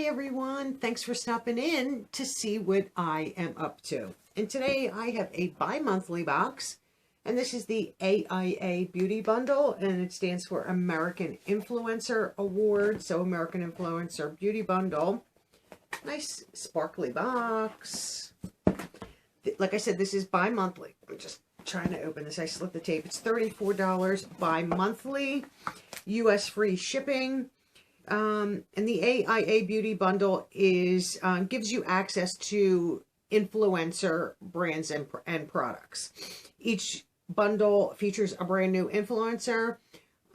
everyone, thanks for stopping in to see what I am up to. And today I have a bi-monthly box, and this is the AIA Beauty Bundle, and it stands for American Influencer Award, so American Influencer Beauty Bundle. Nice sparkly box. Like I said, this is bi-monthly. I'm just trying to open this. I slit the tape. It's $34 bi-monthly, US free shipping. And the AIA Beauty Bundle is gives you access to influencer brands and products. Each bundle features a brand new influencer.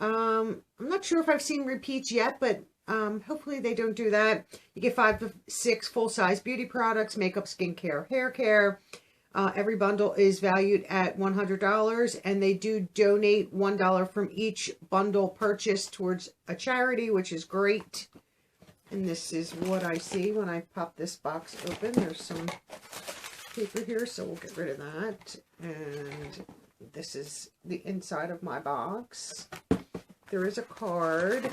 I'm not sure if I've seen repeats yet, but hopefully they don't do that. You get 5 to 6 full-size beauty products, makeup, skincare, hair care. Every bundle is valued at $100, and they do donate $1 from each bundle purchase towards a charity, which is great. And this is what I see when I pop this box open. There's some paper here, so we'll get rid of that. And this is the inside of my box. There is a card.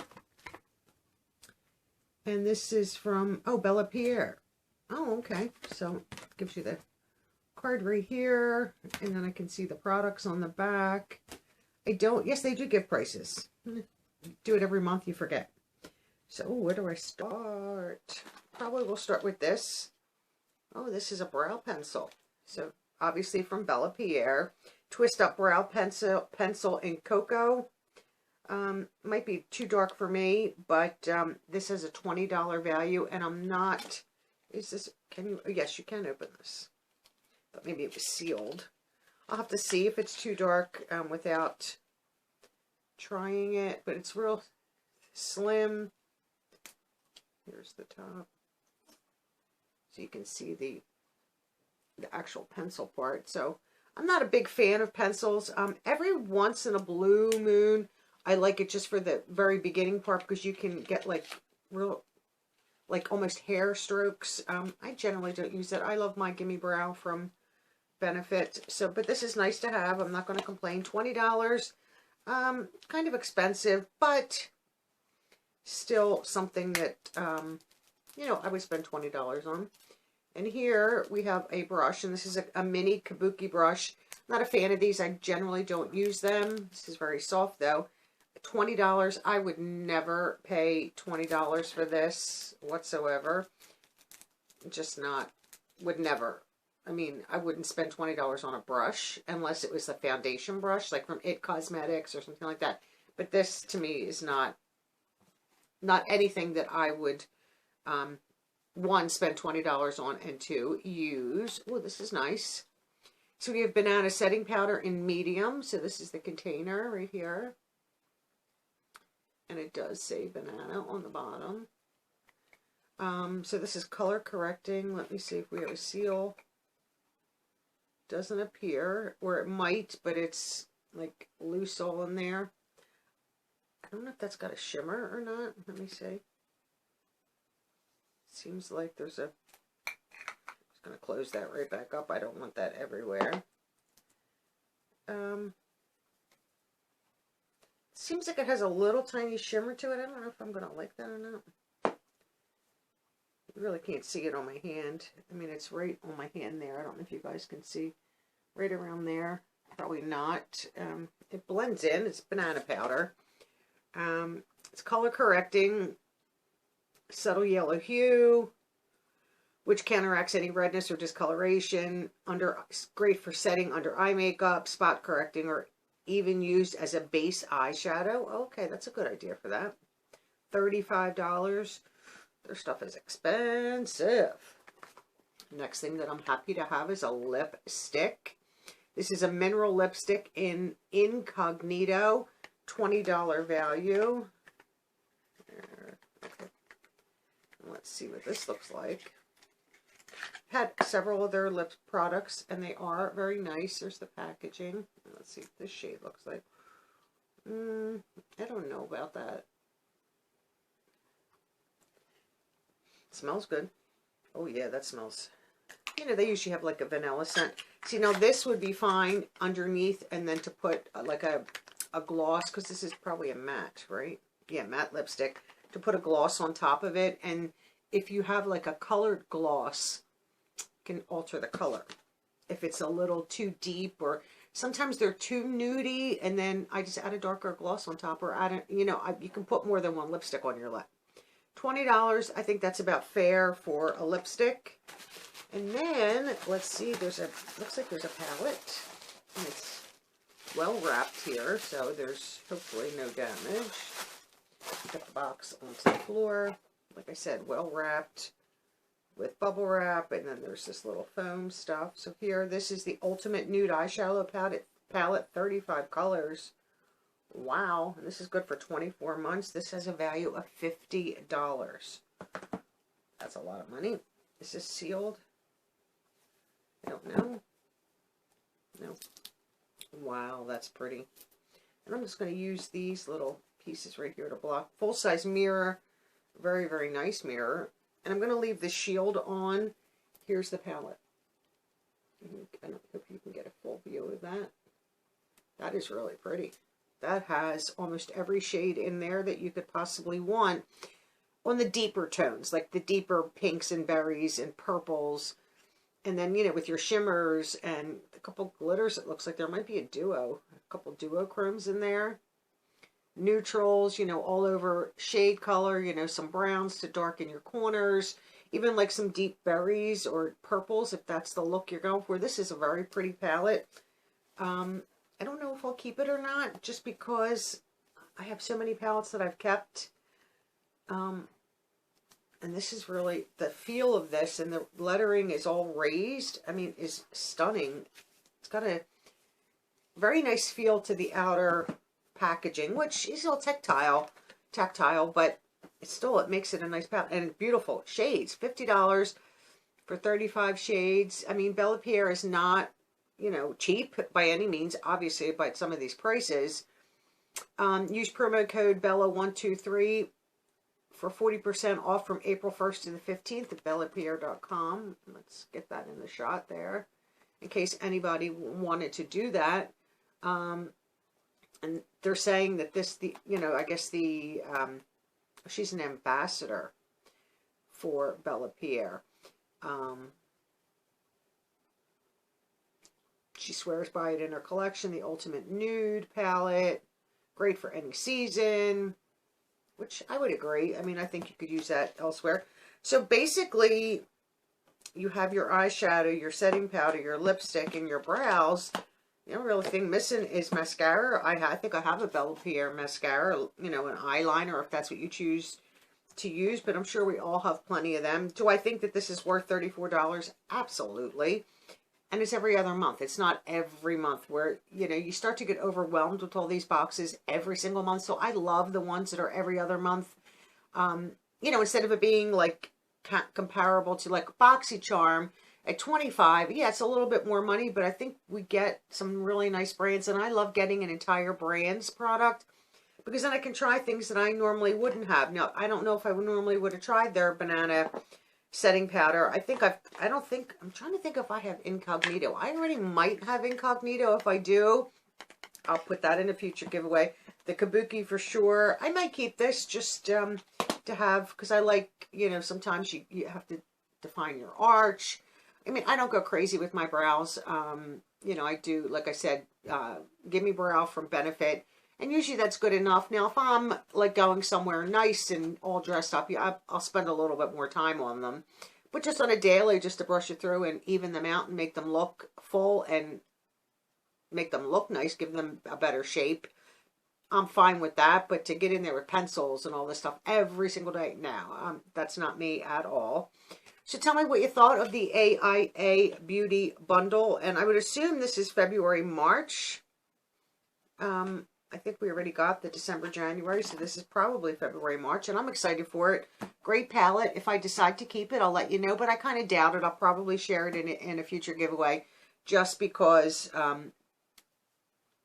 And this is from, Bellapierre. Oh, okay. So it gives you the card right here, and then I can see the products on the back. Yes, they do give prices. Do it every month, you forget. So where do I start? Probably we'll start with this. Oh, this is a brow pencil. So obviously from Bellapierre. Twist up brow pencil in cocoa. Might be too dark for me, but this has a $20 value, and I'm not, yes, you can open this. But maybe it was sealed. I'll have to see if it's too dark without trying it, but it's real slim. Here's the top. So you can see the actual pencil part. So I'm not a big fan of pencils. Every once in a blue moon, I like it just for the very beginning part, because you can get like almost hair strokes. I generally don't use it. I love my Gimme Brow from Benefit. So, but this is nice to have. I'm not going to complain. $20, kind of expensive, but still something that, I would spend $20 on. And here we have a brush, and this is a mini kabuki brush. Not a fan of these. I generally don't use them. This is very soft though. $20. I would never pay $20 for this whatsoever. Just not, would never. I mean, I wouldn't spend $20 on a brush unless it was a foundation brush, like from IT Cosmetics or something like that. But this, to me, is not anything that I would, one, spend $20 on, and two, use. Oh, this is nice. So we have banana setting powder in medium. So this is the container right here. And it does say banana on the bottom. So this is color correcting. Let me see if we have a seal. Doesn't appear, or it might, but it's like loose all in there. I don't know if that's got a shimmer or not. Let me see. Seems like there's a, I'm just going to close that right back up. I don't want that everywhere. Seems like it has a little tiny shimmer to it. I don't know if I'm going to like that or not. You really can't see it on my hand. I mean, it's right on my hand there. I don't know if you guys can see right around there. Probably not. It blends in. It's banana powder. It's color correcting. Subtle yellow hue, which counteracts any redness or discoloration. Great for setting under eye makeup, spot correcting, or even used as a base eyeshadow. Okay, that's a good idea for that. $35. Their stuff is expensive. Next thing that I'm happy to have is a lipstick. This is a mineral lipstick in Incognito. $20 value. Okay. Let's see what this looks like. Had several of their lip products, and they are very nice. There's the packaging. Let's see what this shade looks like. I don't know about that. Smells good. Oh yeah, that smells. They usually have like a vanilla scent. See, now this would be fine underneath, and then to put like a gloss, because this is probably a matte, right? Yeah, matte lipstick. To put a gloss on top of it, and if you have like a colored gloss, you can alter the color. If it's a little too deep, or sometimes they're too nudie, and then I just add a darker gloss on top, or add a, you know, you can put more than one lipstick on your lip. $20, I think that's about fair for a lipstick. And then, let's see, looks like there's a palette. And it's well wrapped here, so there's hopefully no damage. Get the box onto the floor. Like I said, well wrapped with bubble wrap, and then there's this little foam stuff. So here, this is the Ultimate Nude Eyeshadow Palette, 35 colors. Wow, this is good for 24 months. This has a value of $50. That's a lot of money. This is sealed. I don't know. No. Wow, that's pretty. And I'm just going to use these little pieces right here to block. Full-size mirror. Very, very nice mirror. And I'm going to leave the shield on. Here's the palette. I don't know if you can get a full view of that. That is really pretty. That has almost every shade in there that you could possibly want on the deeper tones, like the deeper pinks and berries and purples. And then, you know, with your shimmers and a couple glitters, it looks like there might be a couple duochromes in there. Neutrals, you know, all over shade color, you know, some browns to darken your corners, even like some deep berries or purples if that's the look you're going for. This is a very pretty palette. I don't know if I'll keep it or not, just because I have so many palettes that I've kept. And this is really, the feel of this, and the lettering is all raised. I mean, is stunning. It's got a very nice feel to the outer packaging, which is all tactile, but it's still, it makes it a nice palette. And beautiful shades, $50 for 35 shades. I mean, Bellapierre is not, you know, cheap by any means, obviously, by some of these prices. Use promo code BELLA123 for 40% off from April 1st to the 15th at Bellapierre.com. Let's get that in the shot there, in case anybody wanted to do that. And they're saying that this, you know, I guess she's an ambassador for Bellapierre. She swears by it in her collection, the Ultimate Nude palette. Great for any season, which I would agree. I mean, I think you could use that elsewhere. So basically, you have your eyeshadow, your setting powder, your lipstick, and your brows. The only real thing missing is mascara. I think I have a Bellapierre mascara, you know, an eyeliner, if that's what you choose to use, but I'm sure we all have plenty of them. Do I think that this is worth $34? Absolutely. And it's every other month. It's not every month where, you know, you start to get overwhelmed with all these boxes every single month. So I love the ones that are every other month. You know, instead of it being like comparable to like BoxyCharm at $25. Yeah, it's a little bit more money, but I think we get some really nice brands. And I love getting an entire brand's product, because then I can try things that I normally wouldn't have. Now, I don't know if I normally would have tried their banana setting powder. I'm trying to think if I have Incognito. I already might have Incognito. If I do, I'll put that in a future giveaway. The Kabuki for sure. I might keep this just to have, because I like, you know, sometimes you have to define your arch. I mean, I don't go crazy with my brows. You know, I do, like I said, Gimme Brow from Benefit. And usually that's good enough. Now, if I'm like going somewhere nice and all dressed up, yeah, I'll spend a little bit more time on them. But just on a daily, just to brush it through and even them out and make them look full and make them look nice, give them a better shape, I'm fine with that. But to get in there with pencils and all this stuff every single day, no, that's not me at all. So tell me what you thought of the AIA Beauty Bundle. And I would assume this is February, March. I think we already got the December, January, so this is probably February, March, and I'm excited for it. Great palette. If I decide to keep it, I'll let you know, but I kind of doubt it. I'll probably share it in a future giveaway, just because,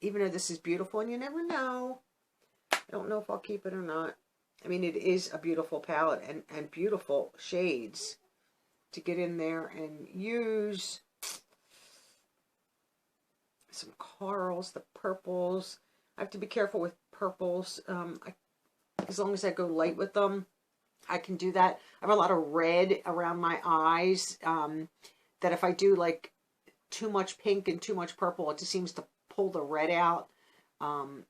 even though this is beautiful, and you never know, I don't know if I'll keep it or not. I mean, it is a beautiful palette and beautiful shades to get in there and use. Some corals, the purples. I have to be careful with purples, as long as I go light with them. I can do that. I have a lot of red around my eyes, that if I do like too much pink and too much purple, it just seems to pull the red out. And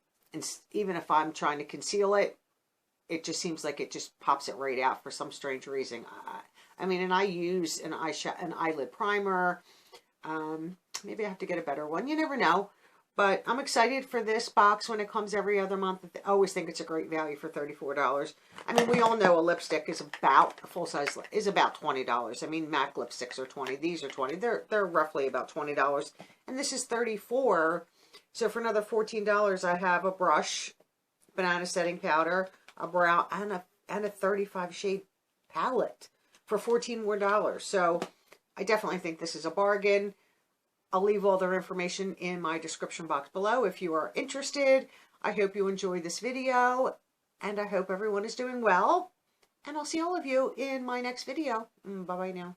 even if I'm trying to conceal it, it just seems like it just pops it right out for some strange reason. I mean, and I use an eyelid primer. Maybe I have to get a better one. You never know. But I'm excited for this box when it comes every other month. I always think it's a great value for $34. I mean, we all know a lipstick is about, a full-size is about $20. I mean, MAC lipsticks are 20. These are 20. They're roughly about $20. And this is $34. So for another $14, I have a brush, banana setting powder, a brow, and a 35 shade palette for $14 more. So I definitely think this is a bargain. I'll leave all their information in my description box below if you are interested. I hope you enjoyed this video, and I hope everyone is doing well. And I'll see all of you in my next video. Bye-bye now.